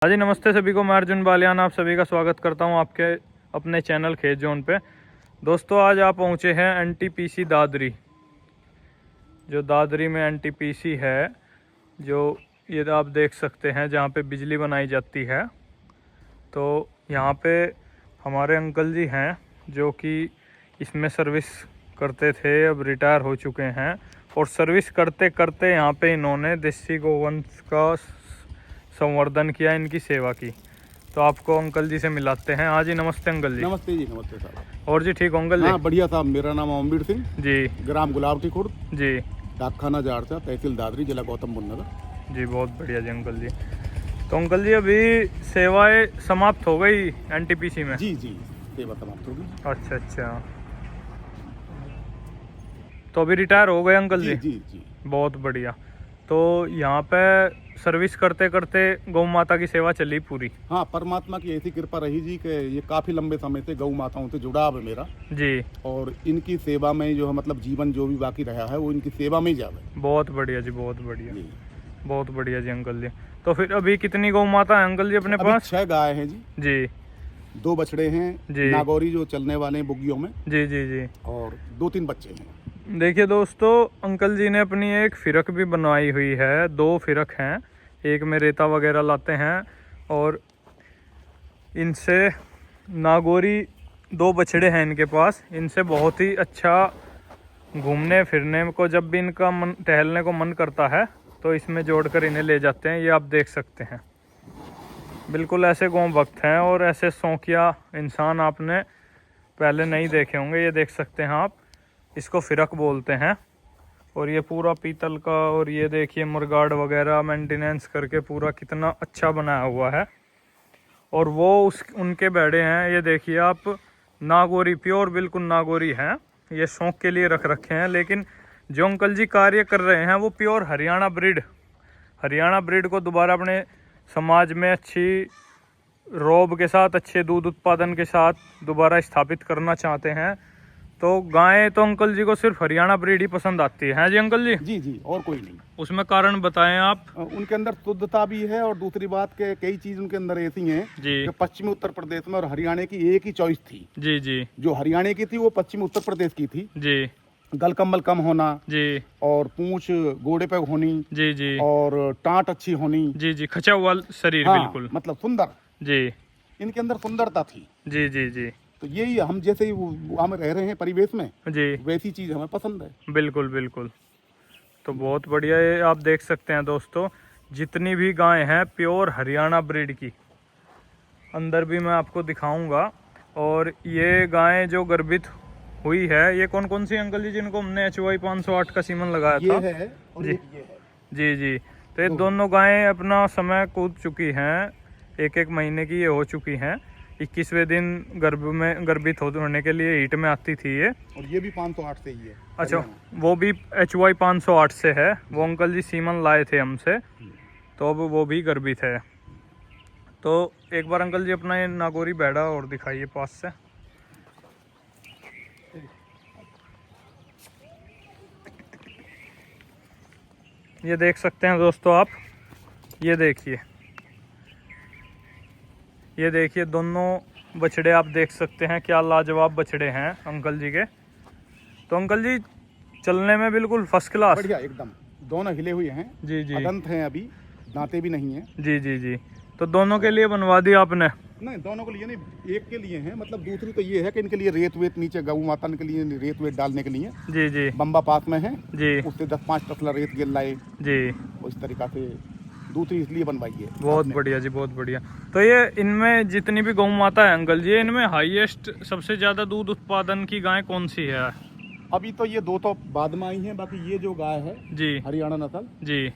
हाँ जी, नमस्ते सभी को। मैं अर्जुन बालियान आप सभी का स्वागत करता हूँ आपके अपने चैनल खेत जोन पे। दोस्तों, आज आप पहुँचे हैं एनटीपीसी दादरी। जो दादरी में एनटीपीसी है, जो ये आप देख सकते हैं, जहाँ पे बिजली बनाई जाती है। तो यहाँ पे हमारे अंकल जी हैं जो कि इसमें सर्विस करते थे, अब रिटायर हो चुके हैं। और सर्विस करते करते यहाँ पे इन्होंने देसी गोवंश का संवर्धन किया, इनकी सेवा की। तो आपको अंकल जी से मिलाते हैं। हाँ जी, नमस्ते अंकल जी। नमस्ते जी, नमस्ते साहब। और जी ठीक हो अंकल जी? हाँ, बढ़िया साहब। मेरा नाम ओमवीर सिंह जी ग्राम गुलाबटी खुर्द, जी डाकखाना जाड़सा, तहसील दादरी, जिला गौतम बुद्ध नगर। जी, बहुत बढ़िया जी अंकल जी। तो अंकल जी, अभी सेवाएं समाप्त हो गई एनटीपीसी में? जी जी, सेवा समाप्त होगी। अच्छा अच्छा, तो अभी रिटायर हो गए अंकल जी? जी जी। बहुत बढ़िया। तो यहाँ पे सर्विस करते करते गौ माता की सेवा चली पूरी? हाँ, परमात्मा की ऐसी कृपा रही जी कि ये काफ़ी लंबे समय से गौ माताओं से जुड़ाव है मेरा। जी, और इनकी सेवा में जो है, मतलब जीवन जो भी बाकी रहा है वो इनकी सेवा में ही जावे। बहुत बढ़िया जी, बहुत बढ़िया, जी। बहुत बढ़िया जी अंकल जी। तो फिर अभी कितनी गौ माता है अंकल जी अपने अभी पास? 6 गाय हैं जी, जी 2 बछड़े हैं जी नागौरी जो चलने वाले हैं बुग्गियों में, जी जी जी। और 2-3 बच्चे हैं। देखिए दोस्तों, अंकल जी ने अपनी एक फिरक भी बनवाई हुई है। 2 फिरक हैं, एक में रेता वगैरह लाते हैं, और इनसे नागौरी 2 बछड़े हैं इनके पास। इनसे बहुत ही अच्छा घूमने फिरने को, जब भी इनका मन टहलने को मन करता है तो इसमें जोड़कर इन्हें ले जाते हैं। ये आप देख सकते हैं, बिल्कुल ऐसे गौ भक्त हैं और ऐसे शौकिया इंसान आपने पहले नहीं देखे होंगे। ये देख सकते हैं आप, इसको फिरक बोलते हैं। और ये पूरा पीतल का, और ये देखिए मरगाड़ वगैरह मेंटेनेंस करके पूरा कितना अच्छा बनाया हुआ है। और वो उनके बैठे हैं, ये देखिए आप, नागौरी, प्योर बिल्कुल नागौरी हैं। ये शौक के लिए रख रखे हैं, लेकिन जो अंकल जी कार्य कर रहे हैं वो प्योर हरियाणा ब्रीड को दोबारा अपने समाज में अच्छी रोब के साथ, अच्छे दूध उत्पादन के साथ दोबारा स्थापित करना चाहते हैं। तो गायें तो अंकल जी को सिर्फ हरियाणा ब्रीड ही पसंद आती है जी अंकल जी? जी जी, और कोई नहीं। उसमें कारण बताएं आप। उनके अंदर शुद्धता भी है, और दूसरी बात के कई चीज उनके अंदर ऐसी हैं जी कि पश्चिमी उत्तर प्रदेश में और हरियाणा की एक ही चॉइस थी। जी जी जो हरियाणा की थी वो पश्चिमी उत्तर प्रदेश की थी। जी गलकम्बल कम होना, जी और पूंछ गोड़े पे होनी, जी जी और टाट अच्छी होनी। जी जी, खचा हुआ शरीर, हाँ, बिल्कुल। मतलब सुंदर। जी इनके अंदर सुंदरता थी। जी जी जी तो यही हम जैसे ही हम रह रहे हैं परिवेश में, जी, वैसी चीज हमें पसंद है। बिल्कुल बिल्कुल। तो बहुत बढ़िया, ये आप देख सकते हैं दोस्तों, जितनी भी गायें हैं प्योर हरियाणा ब्रीड की। अंदर भी मैं आपको दिखाऊंगा। और ये गायें जो गर्भित हुई है, ये कौन कौन सी अंकल जी जिनको हमने HY 508 का सीमन लगाया ये था? है और जी एक ये है। जी जी। तो ये दोनों गायें अपना समय कूद चुकी हैं, 1-1 महीने की ये हो चुकी हैं। 21वें दिन गर्भित होने के लिए हीट में आती थी ये। और ये भी 508 से ही है। अच्छा, वो भी HY 508 से है। वो अंकल जी सीमन लाए थे हमसे, तो अब वो भी गर्भित है। तो एक बार अंकल जी अपना ये नागौरी बैड़ा और दिखाइए पास से। ये देख सकते हैं दोस्तों आप, ये देखिए दोनों बछड़े आप देख सकते हैं, क्या लाजवाब बछड़े हैं अंकल जी के। तो अंकल जी चलने में बिल्कुल फर्स्ट क्लास। बढ़िया एकदम। दोनों हिले हुए हैं। जी जी अदंत हैं, अभी दांते भी नहीं हैं। जी जी जी। तो दोनों के लिए बनवा दिया आपने? नहीं, दोनों के लिए नहीं, एक के लिए हैं। मतलब दूसरी तो ये है कि इनके लिए रेत वेत नीचे गऊ माता के लिए रेत वेत डालने के लिए जी जी बम्बा पास में है जी उससे 10-5 टसला रेत गिर लाए, जी। उस तरीका से दूसरी इसलिए बनवाई है। बहुत बढ़िया जी, बहुत बढ़िया। तो ये इनमें जितनी भी गौ माता है अंकल जी, इनमें हाईएस्ट सबसे ज्यादा दूध उत्पादन की गाय कौन सी है? अभी तो ये 2 तो बाद में आई हैं। बाकी ये जो गाय है जी हरियाणा नस्ल, जी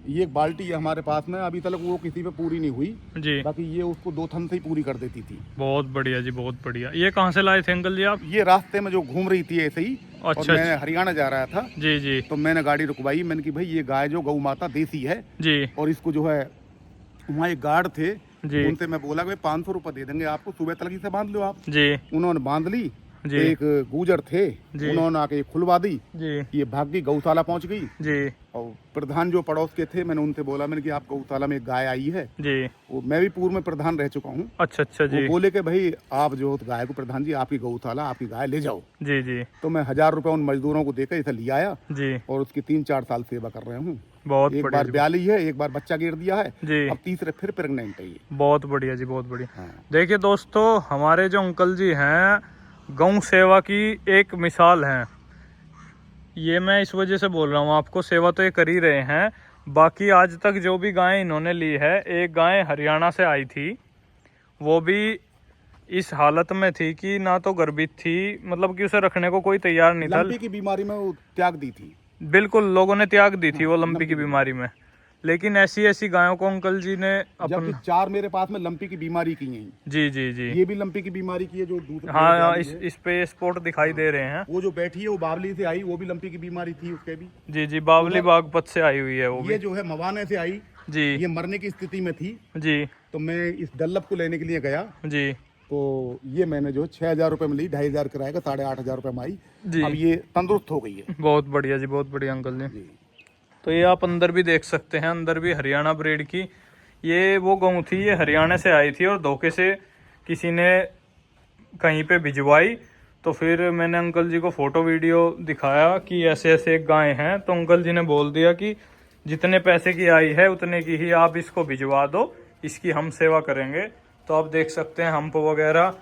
ये एक बाल्टी है हमारे पास में। अभी तक वो किसी पे पूरी नहीं हुई जी। बाकी ये उसको 2 थन से ही पूरी कर देती थी। बहुत बढ़िया जी, बहुत बढ़िया। ये कहाँ से लाए थे अंकल जी आप? ये रास्ते में जो घूम रही थी ऐसे ही, और अच्छा मैं हरियाणा जा रहा था, जी जी तो मैंने गाड़ी रुकवाई। मैंने कि भाई ये गाय जो गौ माता देसी है, जी और इसको जो है, वहाँ एक गार्ड थे, जी उनसे मैं बोला कि 500 रुपये दे देंगे आपको, सुबह तलगी से बांध लो आप। जी उन्होंने बांध ली, जी एक गुजर थे, जी। उन्होंने आके खुलवा दी, जी ये भाग गई, गौशाला पहुंच गई। जी और प्रधान जो पड़ोस के थे, मैंने उनसे बोला, मैंने कि आप गौशाला में एक गाय आई है, जी। वो मैं भी पूर्व में प्रधान रह चुका हूँ। अच्छा अच्छा वो जी बोले कि भाई आप जो गाय को, प्रधान जी आपकी गौशाला, आपकी गाय ले जाओ। जी जी तो मैं 1000 रुपये उन मजदूरों को देकर इसे ले आया जी। और उसकी 3-4 साल सेवा कर रहे हूँ। बहुत एक बढ़िया बार जी, ब्याली है, एक बार बच्चा गिर दिया है, जी। अब तीसरे फिर प्रेग्नेंट है ये। बहुत बढ़िया जी, बहुत बढ़िया। हाँ। देखिए दोस्तों, हमारे जो अंकल जी हैं गौ सेवा की एक मिसाल हैं। ये मैं इस वजह से बोल रहा हूँ आपको, सेवा तो ये कर ही रहे हैं। बाकी आज तक जो भी गायें इन्होंने ली है, एक गाय हरियाणा से आई थी, वो भी इस हालत में थी कि ना तो गर्भित थी, मतलब कि उसे रखने को कोई तैयार नहीं था। लंपी की बीमारी में वो त्याग दी थी। बिल्कुल, लोगों ने त्याग दी थी वो लंपी लंपी की की बीमारी में। लेकिन ऐसी ऐसी गायों को अंकल जी ने जबकि अपन 4 मेरे पास में लंपी की बीमारी की हैं। जी जी जी। ये भी लंपी की बीमारी की है जो दूसरे हाँ, ब्याली है। इस पे स्पॉट दिखाई दे रहे हैं। वो जो बैठी है वो बावली से आई, वो भी लंपी की बीमारी थी उसके भी। जी जी, बावली बागपत से आई हुई है वो ये भी। जो है मवाने से आई, जी ये मरने की स्थिति में थी। जी तो मैं इस डल्लप को लेने के लिए गया, जी तो ये मैंने जो 6000 रुपये में ली, 2500 किराए का, 8500 रुपये में आई। जी। अब ये तंदुरुस्त हो गई है। बहुत बढ़िया जी, बहुत बढ़िया अंकल जी। जी। तो ये आप अंदर भी देख सकते हैं, अंदर भी हरियाणा ब्रीड की ये वो गऊ थी। ये हरियाणा से आई थी और धोखे से किसी ने कहीं पे भिजवाई। तो फिर मैंने अंकल जी को फोटो वीडियो दिखाया कि ऐसे ऐसे एक गाय हैं, तो अंकल जी ने बोल दिया कि जितने पैसे की आई है उतने की ही आप इसको भिजवा दो, इसकी हम सेवा करेंगे। तो आप देख सकते हैं हम्प वगैरह,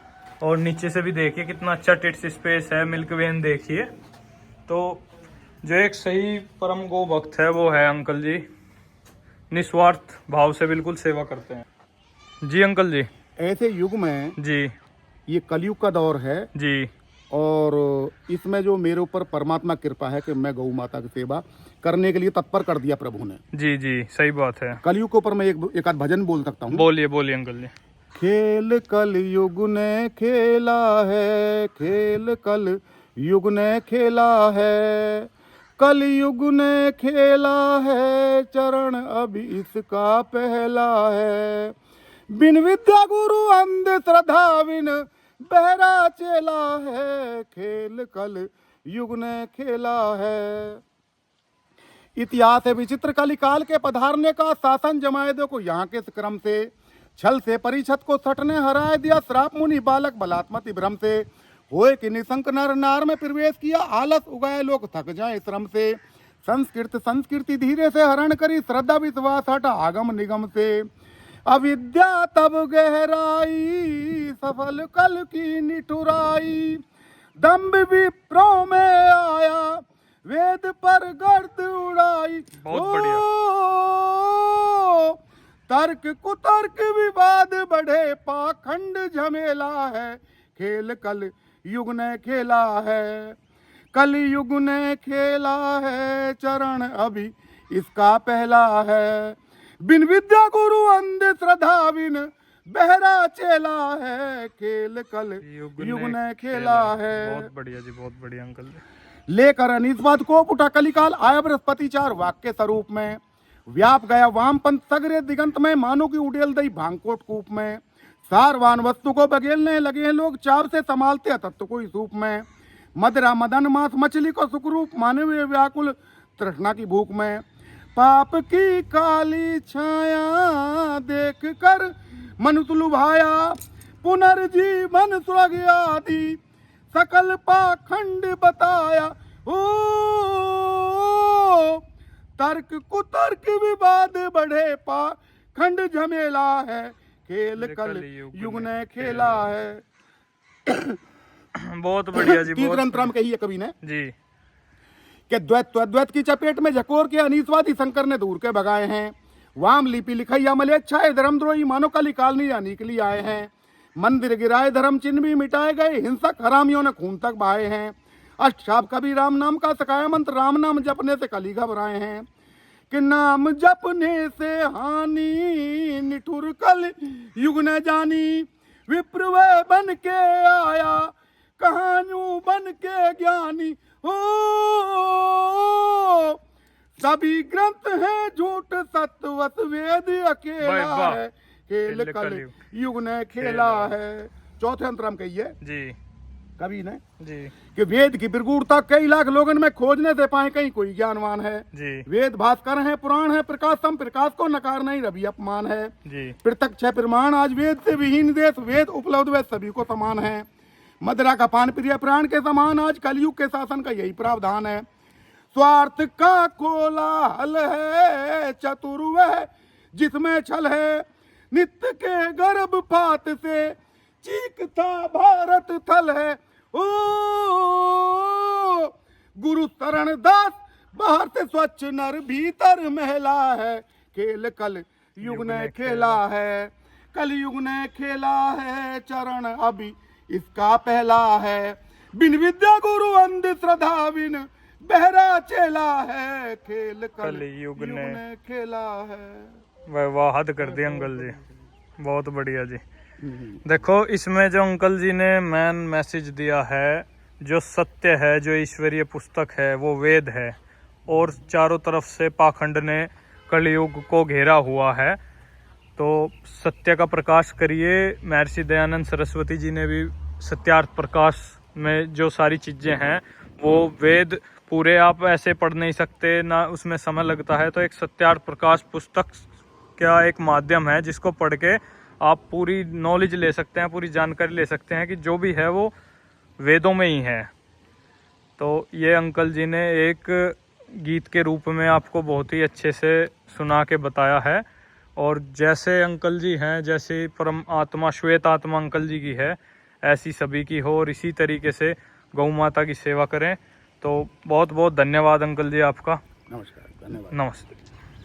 और नीचे से भी देखिए कितना अच्छा टिट्स स्पेस है, मिल्क वेन देखिए। तो जो एक सही परम गो भक्त है वो है अंकल जी, निस्वार्थ भाव से बिल्कुल सेवा करते हैं। जी अंकल जी। ऐसे युग में जी ये कलयुग का दौर है, जी और इसमें जो मेरे ऊपर परमात्मा कृपा है कि मैं गौ माता की सेवा करने के लिए तत्पर कर दिया प्रभु ने। जी जी, सही बात है। कलयुग के ऊपर मैं एक आध भजन बोल सकता हूँ। बोलिए बोलिए अंकल जी। खेल कल युग ने खेला है, खेल कल युग ने खेला है, कल युग ने खेला है, चरण अभी इसका पहला है। बिन विद्या गुरु अंध श्रद्धा बिन बहरा चेला है, खेल कल युग ने खेला है। इतिहास है विचित्र, कलिकाल के पधारने का, शासन जमाए दो को यहाँ के क्रम से, छल से परिषद को सटने हराए दिया, श्राप मुनि बालक बलात्मति भ्रम से, होए कि निशंक नर नार में प्रवेश किया, आलस उगाए लोग थक जाए श्रम से, संस्कृति धीरे से हरण करी, श्रद्धा विश्वास हटा आगम निगम से, अविद्या तब गहराई, सफल कल की निठुराई, दम्भ विप्रों में आया, वेद पर गर्द उड़ाई। बहुत बढ़िया। तर्क कुतर्क विवाद बढ़े, पाखंड झमेला है, खेल कल युग ने खेला है, कल युग ने खेला है, चरण अभी इसका पहला है। बिन विद्या गुरु अंध श्रद्धा बिन बहरा चेला है, खेल कल युग ने खेला है। बहुत बढ़िया जी, बहुत बढ़िया अंकल जी। लेकर अनिस्वाद को उठा कलिकाल, आया बृहस्पति 4 वाक्य स्वरूप में, व्याप गया वामपंथ सगरे दिगंत में, मानो की उड़ेल दई भांगकोट कूप में, सारवान वस्तु को बगेलने लगे हैं लोग, चाव से संभालते तत्व को इस रूप में, मदरा मदन मांस मछली को सुखरूप, माने हुए व्याकुल तृष्णा की भूख में, पाप की काली छाया देख कर मनुष्य लुभाया, पुनर्जीवन स्वर्ग आदि सकल पाखंड बताया। ओ तर्क कुतर्क विवाद बढ़े, पाखंड झमेला है, खेल कल युग ने खेला है। बहुत बढ़िया जी। तीसरा अंतराम कही है कवि ने जी कि द्वैत की चपेट में झकोर के अनिस्वादी शंकर ने दूर के भगाए हैं, वाम लिपि लिखैया मलेच्छाए धर्मद्रोही मानो कलिकाल नहीं आने के लिए आए हैं, मंदिर गिराए धर्म चिन्ह भी मिटाए गए, हिंसक हरामियों ने खून तक बहाए हैं, अष्टशाप कभी राम नाम का सकाया मंत्र, राम नाम जपने से कली घबराए हैं, कि नाम जपने से हानि निठुर कल युग न जानी, विप्र वह बन के आया कहानी बन के ज्ञानी। हो सभी ग्रंथ हैं झूठ सत्यवत वेद अकेला है, खेल कल युग ने खेला है। चौथे अंतराम कहिए जी। कवि ने जी कि वेद की प्रगूढ़ता कई लाख लोगन में खोजने से पाए कहीं कोई ज्ञानवान है। जी वेद भास्कर है, पुराण है, प्रकाशम प्रकाश को नकार नहीं रवि अपमान है। जी प्रत्यक्ष है प्रमाण आज वेद से विहीन देश, वेद उपलब्ध वे सभी को समान है। मदिरा का पान प्रिय प्राण के समान आज कलयुग के शासन का यही प्रावधान है। स्वार्थ का कोलाहल है चतुर वह जिसमें छल है, नित्य के गर्भपात से चीखता भारत थल है। ओ गुरु शरण दास बाहर से स्वच्छ नर भीतर महिला है, खेल कल युग ने खेला है, कल युग ने खेला है, चरण अभी इसका पहला है। बिन विद्या गुरु अंध श्रद्धा बिन बहरा चेला है, खेल कल युग ने खेला है। वाह हद कर दी अंकल जी, बहुत बढ़िया जी। देखो इसमें जो अंकल जी ने मेन मैसेज दिया है, जो सत्य है, जो ईश्वरीय पुस्तक है वो वेद है, और चारों तरफ से पाखंड ने कलयुग को घेरा हुआ है। तो सत्य का प्रकाश करिए। महर्षि दयानंद सरस्वती जी ने भी सत्यार्थ प्रकाश में जो सारी चीज़ें हैं वो वेद पूरे आप ऐसे पढ़ नहीं सकते ना, उसमें समय लगता है। तो एक सत्यार्थ प्रकाश पुस्तक क्या एक माध्यम है जिसको पढ़ के आप पूरी नॉलेज ले सकते हैं, पूरी जानकारी ले सकते हैं कि जो भी है वो वेदों में ही है। तो ये अंकल जी ने एक गीत के रूप में आपको बहुत ही अच्छे से सुना के बताया है। और जैसे अंकल जी हैं, जैसे परम आत्मा श्वेत आत्मा अंकल जी की है, ऐसी सभी की हो, और इसी तरीके से गौ माता की सेवा करें। तो बहुत बहुत धन्यवाद अंकल जी आपका। नमस्कार, धन्यवाद, नमस्ते।